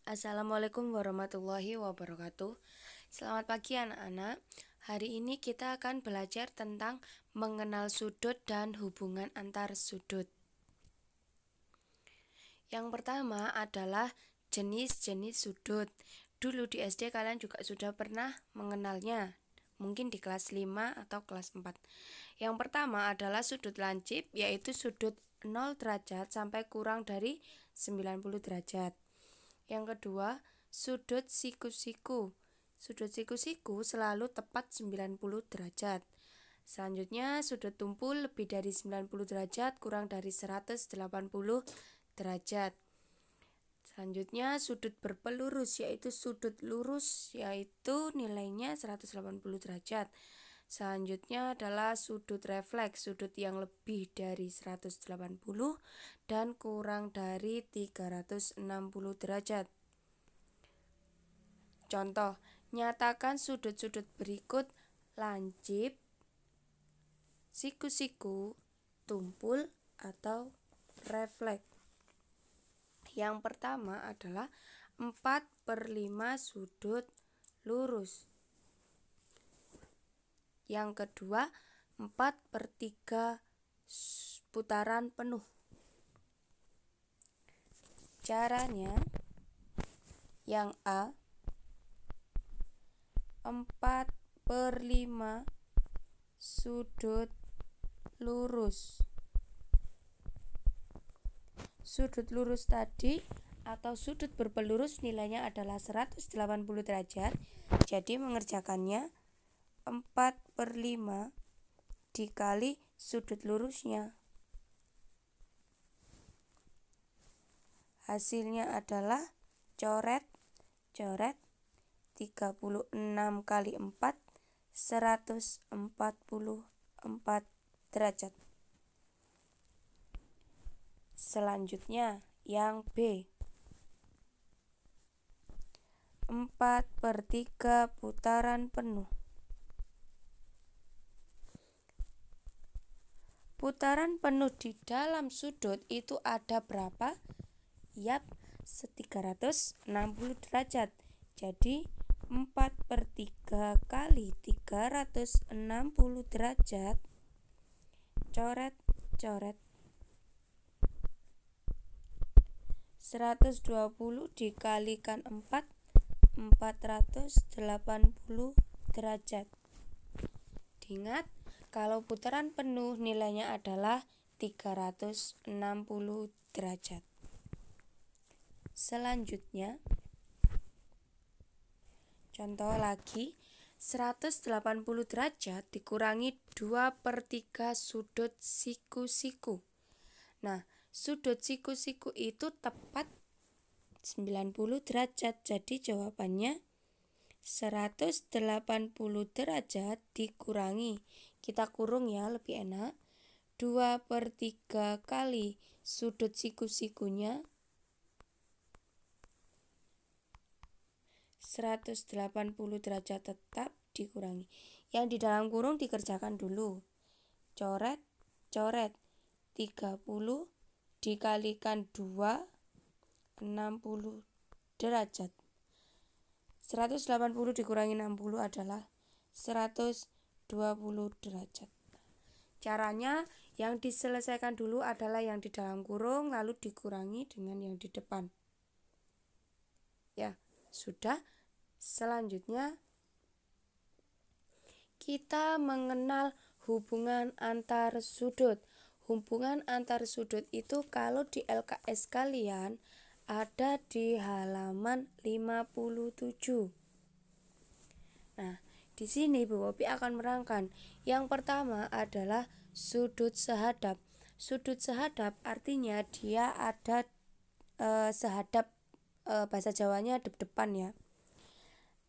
Assalamualaikum warahmatullahi wabarakatuh. Selamat pagi anak-anak. Hari ini kita akan belajar tentang mengenal sudut dan hubungan antar sudut. Yang pertama adalah jenis-jenis sudut. Dulu di SD kalian juga sudah pernah mengenalnya, mungkin di kelas 5 atau kelas 4. Yang pertama adalah sudut lancip, yaitu sudut 0 derajat sampai kurang dari 90 derajat. Yang kedua, sudut siku-siku. Sudut siku-siku selalu tepat 90 derajat. Selanjutnya, sudut tumpul lebih dari 90 derajat kurang dari 180 derajat. Selanjutnya, sudut berpelurus yaitu sudut lurus yaitu nilainya 180 derajat. Selanjutnya adalah sudut refleks, sudut yang lebih dari 180 dan kurang dari 360 derajat. Contoh, nyatakan sudut-sudut berikut: lancip, siku-siku, tumpul, atau refleks. Yang pertama adalah 4/5 sudut lurus. Yang kedua, 4/3 putaran penuh. Caranya, yang A, 4/5 sudut lurus. Sudut lurus tadi atau sudut berpelurus nilainya adalah 180 derajat. Jadi mengerjakannya 4/5 dikali sudut lurusnya. Hasilnya adalah coret 36 kali 4 144 derajat. Selanjutnya yang B, 4/3 putaran penuh. Putaran penuh di dalam sudut itu ada berapa? Yap, 360 derajat. Jadi 4/3 kali 360 derajat. Coret 120 dikalikan 4, 480 derajat. Diingat, kalau putaran penuh nilainya adalah 360 derajat. Selanjutnya, contoh lagi, 180 derajat dikurangi 2/3 sudut siku-siku. Nah, sudut siku-siku itu tepat 90 derajat. Jadi jawabannya 180 derajat dikurangi, kita kurung ya lebih enak, 2/3 kali sudut siku-sikunya 180 derajat tetap dikurangi. Yang di dalam kurung dikerjakan dulu. Coret 30 dikalikan 2, 60 derajat. 180 dikurangi 60 adalah 120 derajat. Caranya, yang diselesaikan dulu adalah yang di dalam kurung, lalu dikurangi dengan yang di depan. Ya, sudah. Selanjutnya, kita mengenal hubungan antar sudut. Hubungan antar sudut itu kalau di LKS kalian ada di halaman 57. Nah, di sini Bu Popi akan menerangkan. Yang pertama adalah sudut sehadap. Sudut sehadap artinya dia ada sehadap, bahasa Jawanya depan ya.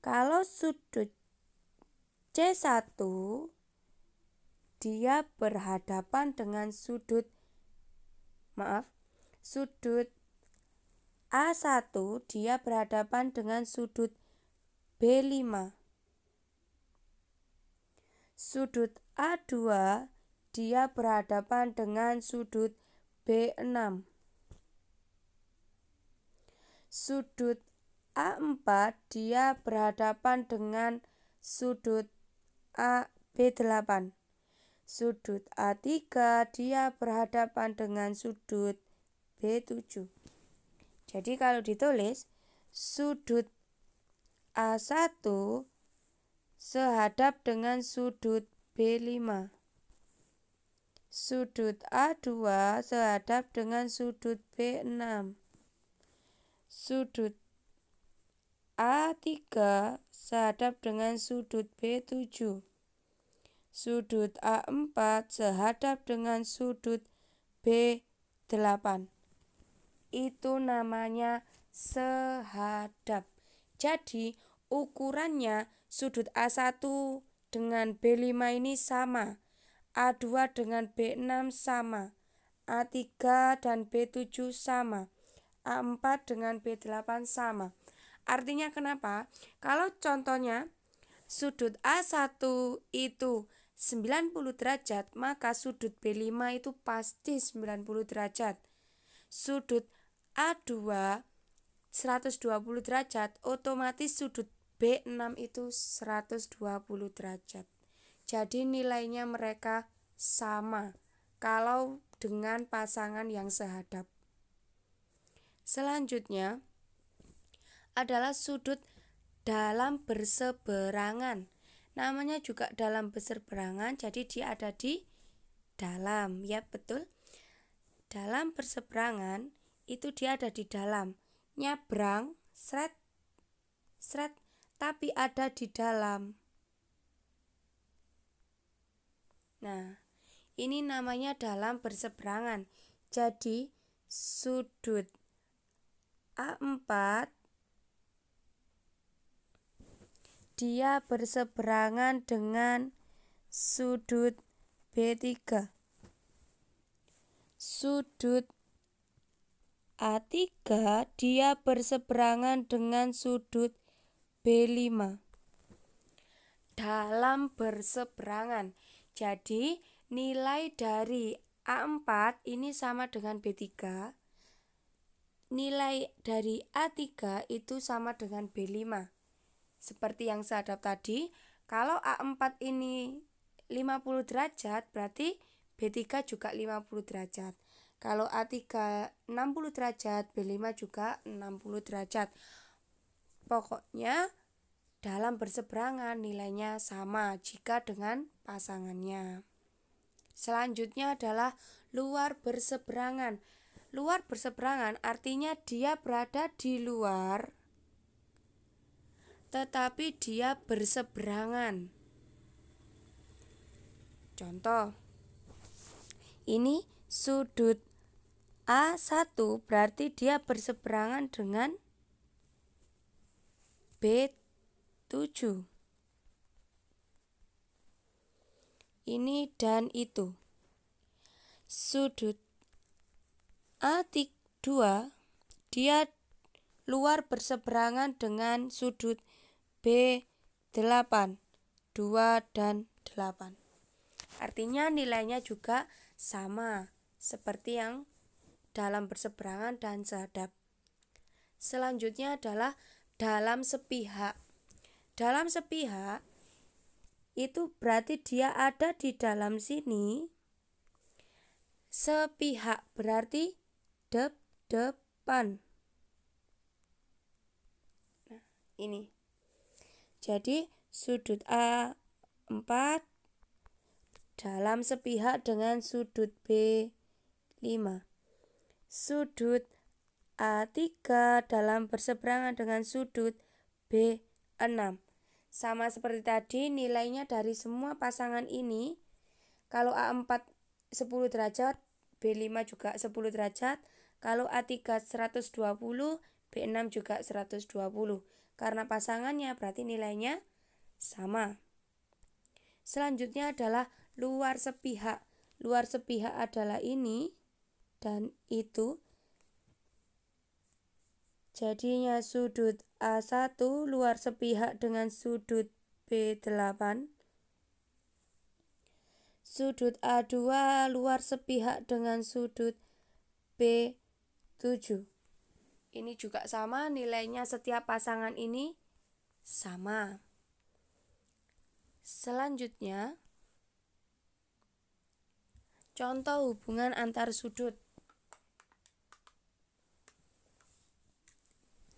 Kalau sudut C1 dia berhadapan dengan sudut A1 dia berhadapan dengan sudut B5. Sudut A2 dia berhadapan dengan sudut B6. Sudut A4 dia berhadapan dengan sudut B8. Sudut A3 dia berhadapan dengan sudut B7. Jadi kalau ditulis sudut A1 sehadap dengan sudut B5. Sudut A2 sehadap dengan sudut B6. Sudut A3 sehadap dengan sudut B7. Sudut A4 sehadap dengan sudut B8. Itu namanya sehadap. Jadi ukurannya sudut A1 dengan B5 ini sama, A2 dengan B6 sama, A3 dan B7 sama, A4 dengan B8 sama. Artinya kenapa? Kalau contohnya sudut A1 itu 90 derajat, maka sudut B5 itu pasti 90 derajat. Sudut A2 120 derajat, otomatis sudut B6 itu 120 derajat. Jadi nilainya mereka sama kalau dengan pasangan yang sehadap. Selanjutnya adalah sudut dalam berseberangan. Namanya juga dalam berseberangan, jadi dia ada di dalam, ya betul. Dalam berseberangan itu dia ada di dalam, nyabrang, sret, tapi ada di dalam. Nah, ini namanya dalam berseberangan. Jadi sudut A4 dia berseberangan dengan sudut B3. Sudut A3 dia berseberangan dengan sudut B5. Dalam berseberangan. Jadi nilai dari A4 ini sama dengan B3. Nilai dari A3 itu sama dengan B5. Seperti yang sehadap tadi, kalau A4 ini 50 derajat, berarti B3 juga 50 derajat. Kalau A3 60 derajat, B5 juga 60 derajat. Pokoknya dalam berseberangan nilainya sama jika dengan pasangannya. Selanjutnya adalah luar berseberangan. Luar berseberangan artinya dia berada di luar, tetapi dia berseberangan. Contoh, ini sudut A1 berarti dia berseberangan dengan B7. Ini dan itu. Sudut A2 dia luar berseberangan dengan sudut B8, 2 dan 8. Artinya nilainya juga sama seperti yang dalam berseberangan dan sehadap. Selanjutnya adalah dalam sepihak. Dalam sepihak itu berarti dia ada di dalam sini. Sepihak berarti depan. Nah, ini. Jadi sudut A4 dalam sepihak dengan sudut B5. Sudut A3 dalam berseberangan dengan sudut B6. Sama seperti tadi, nilainya dari semua pasangan ini, kalau A4 10 derajat, B5 juga 10 derajat, kalau A3 120, B6 juga 120. Karena pasangannya berarti nilainya sama. Selanjutnya adalah luar sepihak. Luar sepihak adalah ini dan itu. Jadinya sudut A1 luar sepihak dengan sudut B8. Sudut A2 luar sepihak dengan sudut B7. Ini juga sama, nilainya setiap pasangan ini sama. Selanjutnya, contoh hubungan antar sudut.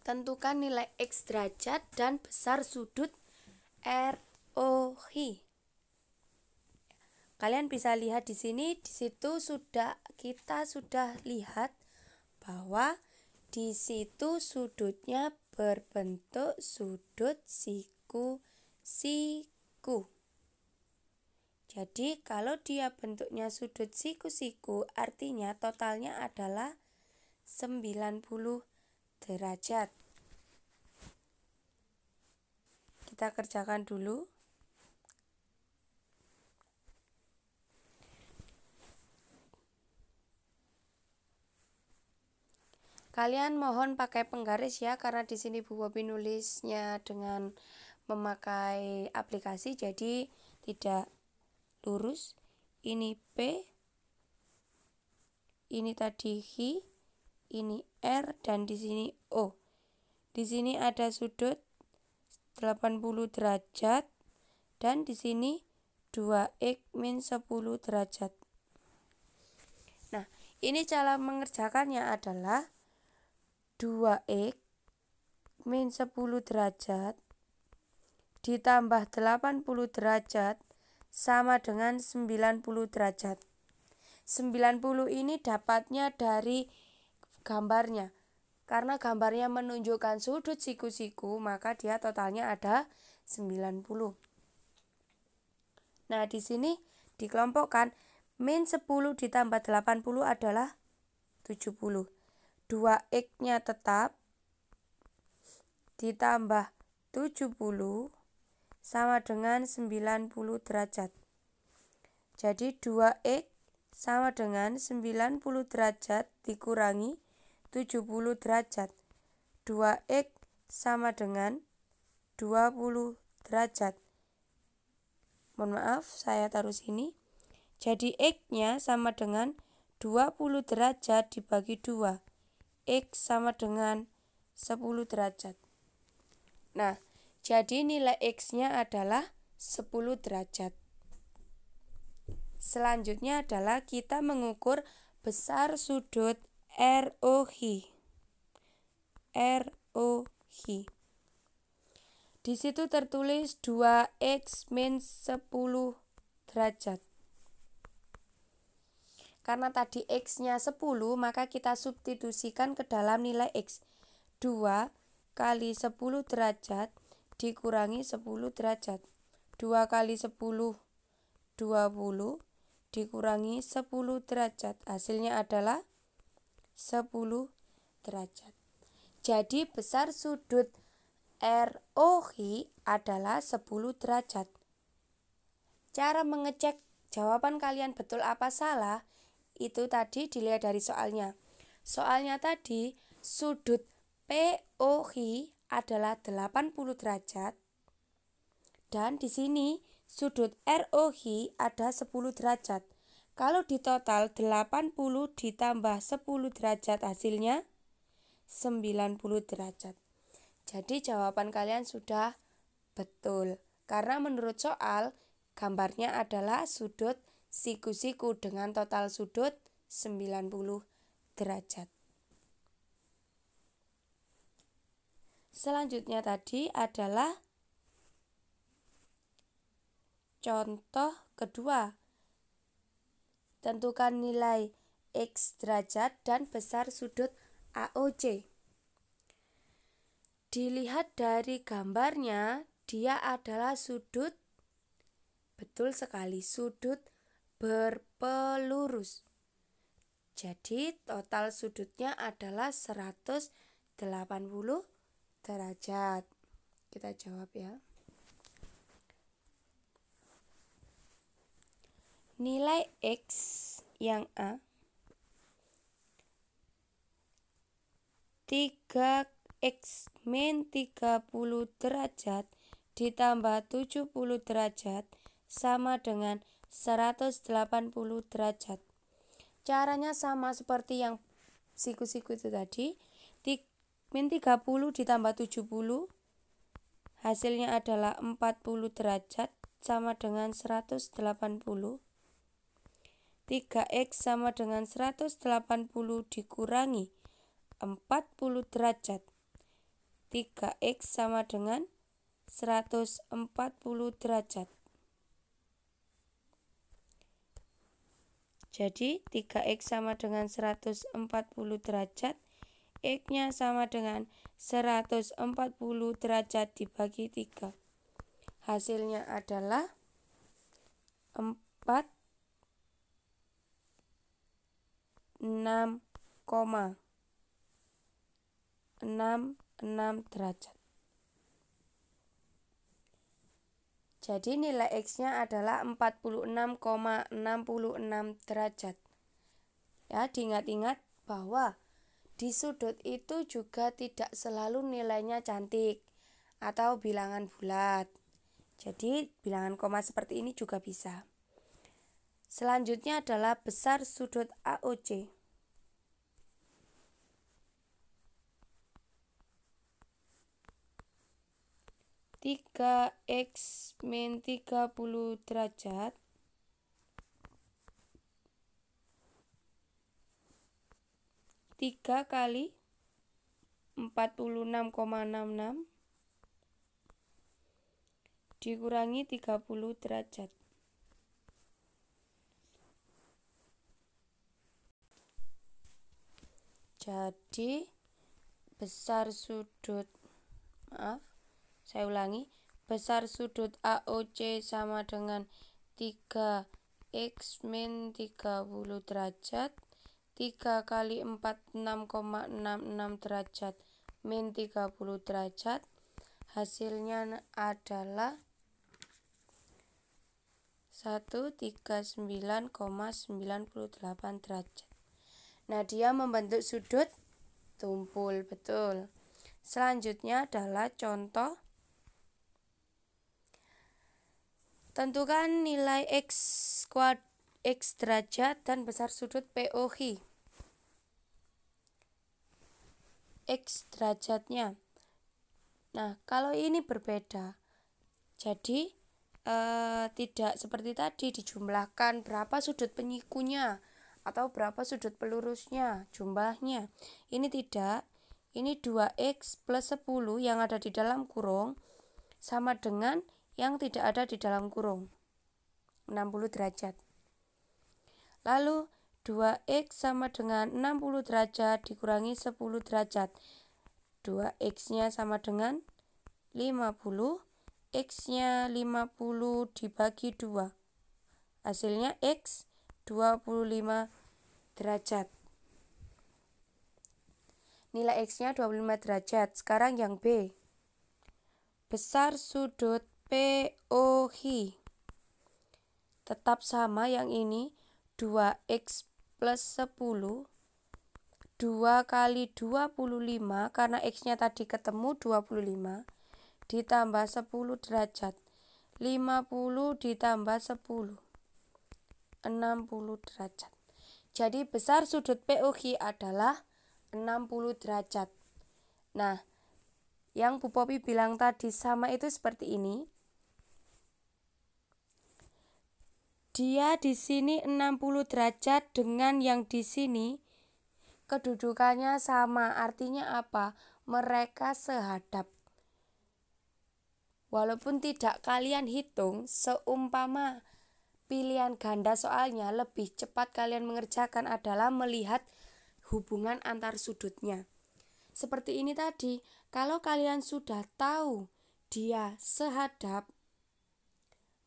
Tentukan nilai X derajat dan besar sudut ROH. Kalian bisa lihat di sini, di situ kita sudah lihat bahwa di situ sudutnya berbentuk sudut siku-siku. Jadi kalau dia bentuknya sudut siku-siku, artinya totalnya adalah 90 derajat. Kita kerjakan dulu. Kalian mohon pakai penggaris ya, karena di sini Bu Bobi nulisnya dengan memakai aplikasi, jadi tidak lurus. Ini P, ini tadi H, ini R, dan di sini O. Di sini ada sudut 80 derajat dan di sini 2x min 10 derajat. Nah, ini cara mengerjakannya adalah 2x min 10 derajat ditambah 80 derajat sama dengan 90 derajat. 90 ini dapatnya dari gambarnya. Karena gambarnya menunjukkan sudut siku-siku, maka dia totalnya ada 90. Nah, di sini dikelompokkan min 10 ditambah 80 adalah 70. 2x-nya tetap ditambah 70 sama dengan 90 derajat. Jadi 2x sama dengan 90 derajat dikurangi 70 derajat. 2x sama dengan 20 derajat. Mohon maaf, saya taruh sini. Jadi x-nya sama dengan 20 derajat dibagi 2. X sama dengan 10 derajat. Nah, jadi nilai X-nya adalah 10 derajat. Selanjutnya adalah kita mengukur besar sudut ROH. ROH. Di situ tertulis 2x min 10 derajat. Karena tadi X-nya 10, maka kita substitusikan ke dalam nilai X. 2 kali 10 derajat dikurangi 10 derajat. 2 kali 10, 20 dikurangi 10 derajat. Hasilnya adalah 10 derajat. Jadi besar sudut ROH adalah 10 derajat. Cara mengecek jawaban kalian betul apa salah, itu tadi dilihat dari soalnya. Soalnya tadi sudut POH adalah 80 derajat dan di sini sudut ROH ada 10 derajat. Kalau di total 80 ditambah 10 derajat hasilnya 90 derajat. Jadi jawaban kalian sudah betul. Karena menurut soal gambarnya adalah sudut siku-siku dengan total sudut 90 derajat. Selanjutnya tadi adalah contoh kedua. Tentukan nilai X derajat dan besar sudut AOC. Dilihat dari gambarnya, dia adalah sudut, betul sekali, sudut berpelurus. Jadi total sudutnya adalah 180 derajat. Kita jawab ya. Nilai X yang A 3x min 30 derajat ditambah 70 derajat sama dengan 180 derajat. Caranya sama seperti yang siku-siku itu tadi. min 30 ditambah 70, hasilnya adalah 40 derajat sama dengan 180. 3x sama dengan 180 dikurangi 40 derajat. 3x sama dengan 140 derajat. Jadi 3x sama dengan 140 derajat, x-nya sama dengan 140 derajat dibagi 3. Hasilnya adalah 46,66 derajat. Jadi nilai X-nya adalah 46,66 derajat. Ya, diingat-ingat bahwa di sudut itu juga tidak selalu nilainya cantik atau bilangan bulat. Jadi bilangan koma seperti ini juga bisa. Selanjutnya adalah besar sudut AOC. (3x min 30 derajat) (3 kali 46,66 dikurangi 30 derajat). Jadi besar sudut, besar sudut AOC sama dengan 3x min 30 derajat, 3 kali 46,66 derajat min 30 derajat, hasilnya adalah 139,98 derajat. Nah, dia membentuk sudut tumpul, betul. Selanjutnya adalah contoh. Tentukan nilai X derajat dan besar sudut POH. X derajatnya. Nah, kalau ini berbeda. Jadi tidak seperti tadi dijumlahkan berapa sudut penyikunya atau berapa sudut pelurusnya, jumlahnya. Ini tidak. Ini 2x plus 10 yang ada di dalam kurung sama dengan yang tidak ada di dalam kurung, 60 derajat. Lalu 2x sama dengan 60 derajat dikurangi 10 derajat. 2x-nya sama dengan 50, x-nya 50 dibagi 2. Hasilnya x 25 derajat. Nilai x-nya 25 derajat. Sekarang yang B. Besar sudut POH. Tetap sama yang ini, 2x plus 10, 2 kali 25, karena x-nya tadi ketemu 25, ditambah 10 derajat. 50 ditambah 10, 60 derajat. Jadi besar sudut POH adalah 60 derajat. Nah, yang Bu Popi bilang tadi sama itu seperti ini. Dia di sini 60 derajat dengan yang di sini kedudukannya sama. Artinya apa? Mereka sehadap. Walaupun tidak kalian hitung, seumpama pilihan ganda soalnya lebih cepat kalian mengerjakan adalah melihat hubungan antar sudutnya. Seperti ini tadi, kalau kalian sudah tahu dia sehadap,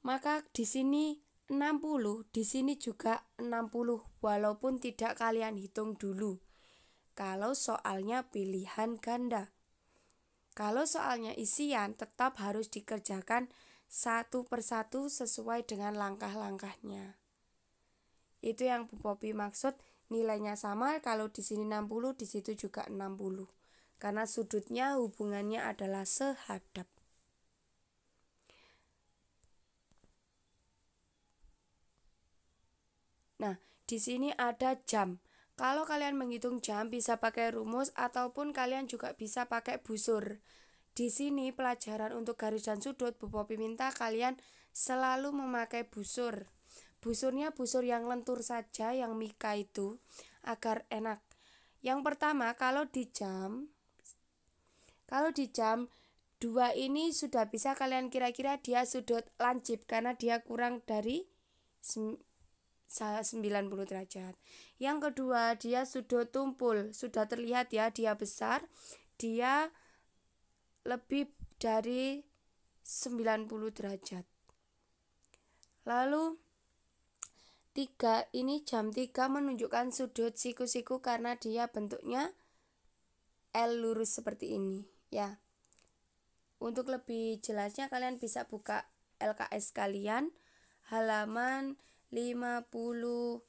maka di sini 60, di sini juga 60 walaupun tidak kalian hitung dulu. Kalau soalnya pilihan ganda. Kalau soalnya isian tetap harus dikerjakan satu persatu sesuai dengan langkah-langkahnya. Itu yang Bu Popi maksud, nilainya sama, kalau di sini 60, di situ juga 60. Karena sudutnya hubungannya adalah sehadap. Nah, di sini ada jam. Kalau kalian menghitung jam bisa pakai rumus ataupun kalian juga bisa pakai busur. Di sini pelajaran untuk garis dan sudut, Bu Popi minta kalian selalu memakai busur. Busurnya busur yang lentur saja, yang mika itu, agar enak. Yang pertama, kalau di jam 2 ini sudah bisa kalian kira-kira dia sudut lancip karena dia kurang dari 90 derajat. Yang kedua, dia sudut tumpul. Sudah terlihat ya, dia besar. Dia lebih dari 90 derajat. Lalu ini jam 3 menunjukkan sudut siku-siku karena dia bentuknya L lurus seperti ini ya. Untuk lebih jelasnya kalian bisa buka LKS kalian halaman 55.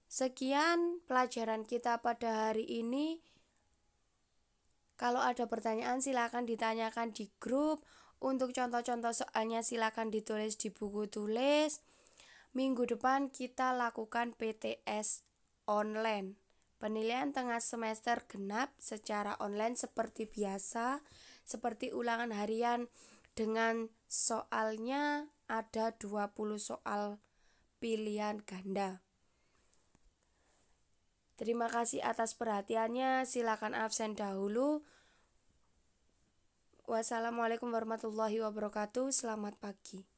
Sekian pelajaran kita pada hari ini. Kalau ada pertanyaan silakan ditanyakan di grup. Untuk contoh-contoh soalnya silakan ditulis di buku tulis. Minggu depan kita lakukan PTS online. Penilaian tengah semester genap secara online seperti biasa, seperti ulangan harian dengan soalnya ada 20 soal pilihan ganda. Terima kasih atas perhatiannya. Silakan absen dahulu. Wassalamualaikum warahmatullahi wabarakatuh. Selamat pagi.